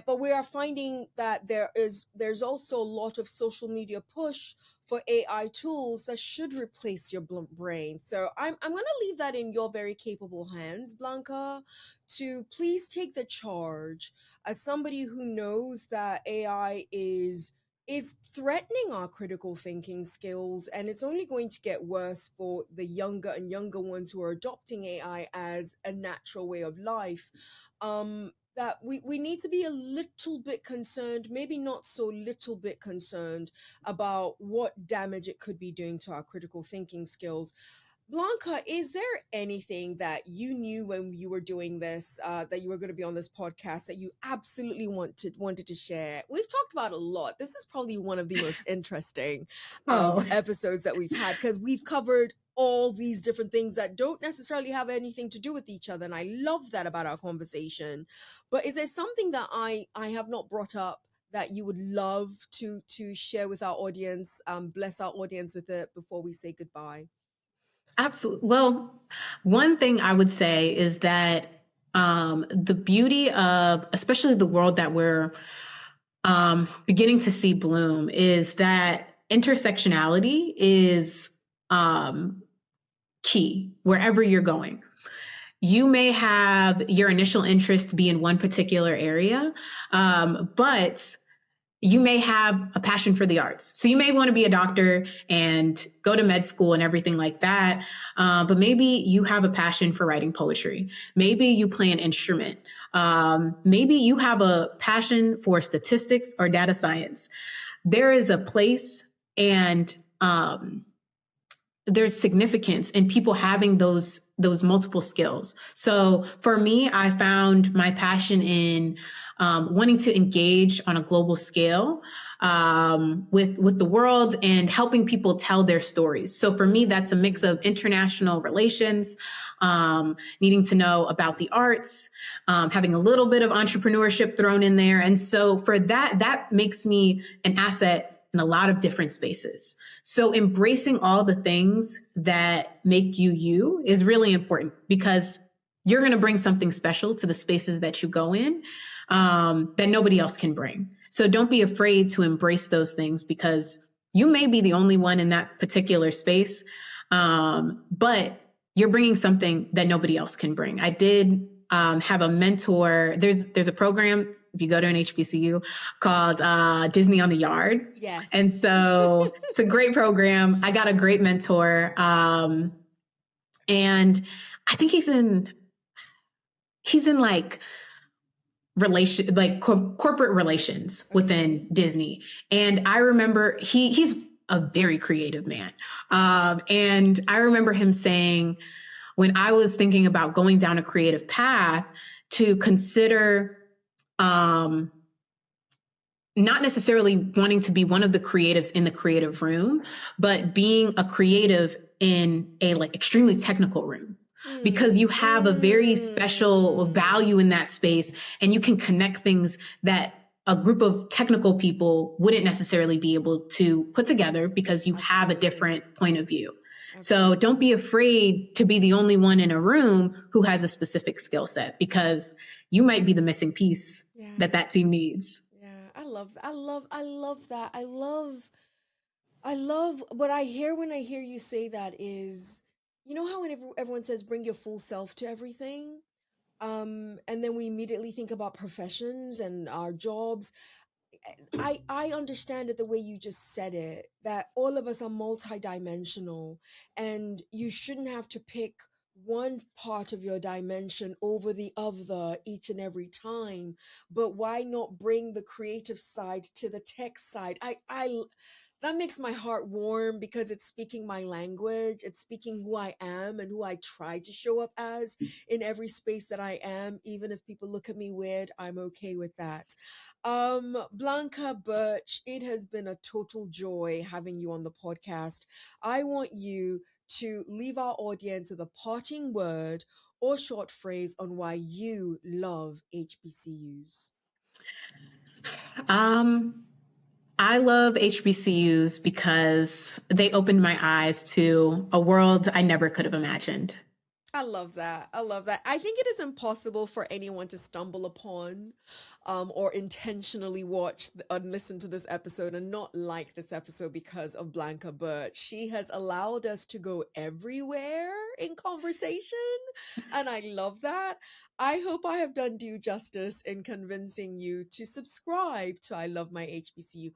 [SPEAKER 1] But we are finding that there's also a lot of social media push for AI tools that should replace your brain. So I'm going to leave that in your very capable hands, Blanca, to please take the charge as somebody who knows that AI is threatening our critical thinking skills, and it's only going to get worse for the younger and younger ones who are adopting AI as a natural way of life. That we need to be a little bit concerned, maybe not so little bit concerned, about what damage it could be doing to our critical thinking skills. Blanca, is there anything that you knew when you were doing this, that you were going to be on this podcast, that you absolutely wanted to share? We've talked about a lot. This is probably one of the most interesting
[SPEAKER 2] Oh,
[SPEAKER 1] episodes that we've had, because we've covered all these different things that don't necessarily have anything to do with each other, and I love that about our conversation. But is there something that I have not brought up that you would love to share with our audience, bless our audience with it before we say goodbye?
[SPEAKER 2] absolutely. Well, one thing I would say is that, the beauty of, especially the world that we're beginning to see bloom, is that intersectionality is, key wherever you're going. You may have your initial interest be in one particular area, but you may have a passion for the arts. So you may want to be a doctor and go to med school and everything like that. But maybe you have a passion for writing poetry. Maybe you play an instrument. Maybe you have a passion for statistics or data science. There is a place, and there's significance in people having those multiple skills. So for me, I found my passion in, wanting to engage on a global scale, with the world and helping people tell their stories. So for me, that's a mix of international relations, needing to know about the arts, having a little bit of entrepreneurship thrown in there. And so for that makes me an asset in a lot of different spaces. So embracing all the things that make you you is really important, because you're going to bring something special to the spaces that you go in that nobody else can bring. So don't be afraid to embrace those things, because you may be the only one in that particular space, but you're bringing something that nobody else can bring. I did have a mentor. There's a program, if you go to an HBCU, called Disney on the Yard.
[SPEAKER 1] Yes.
[SPEAKER 2] And so it's a great program. I got a great mentor. And I think he's in like corporate relations within Disney. And I remember he's a very creative man. And I remember him saying, when I was thinking about going down a creative path, to consider not necessarily wanting to be one of the creatives in the creative room, but being a creative in a like extremely technical room, because you have a very special value in that space, and you can connect things that a group of technical people wouldn't necessarily be able to put together, because you have a different point of view. So don't be afraid to be the only one in a room who has a specific skill set, because you might be the missing piece that team needs.
[SPEAKER 1] Yeah, I love that. I love what I hear when I hear you say that is, you know how when everyone says bring your full self to everything? And then we immediately think about professions and our jobs. I understand it the way you just said it, that all of us are multidimensional, and you shouldn't have to pick one part of your dimension over the other each and every time. But why not bring the creative side to the tech side? I that makes my heart warm, because it's speaking my language. It's speaking who I am and who I try to show up as in every space that I am. Even if people look at me weird, I'm okay with that. Blanca Birch, it has been a total joy having you on the podcast. I want you to leave our audience with a parting word or short phrase on why you love HBCUs.
[SPEAKER 2] I love HBCUs because they opened my eyes to a world I never could have imagined.
[SPEAKER 1] I love that. I love that. I think it is impossible for anyone to stumble upon or intentionally watch and listen to this episode and not like this episode because of Blanca Birch. She has allowed us to go everywhere in conversation, and I love that. I hope I have done due justice in convincing you to subscribe to I Love My HBCU ?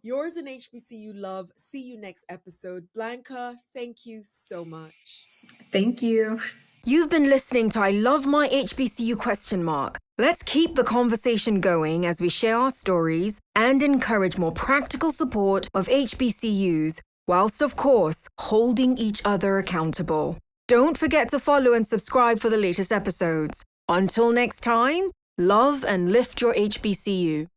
[SPEAKER 1] Yours in HBCU love. See you next episode. Blanca, thank you so much.
[SPEAKER 2] Thank you.
[SPEAKER 1] You've been listening to I Love My HBCU ? Let's keep the conversation going as we share our stories and encourage more practical support of HBCUs, whilst of course holding each other accountable. Don't forget to follow and subscribe for the latest episodes. Until next time, love and lift your HBCU.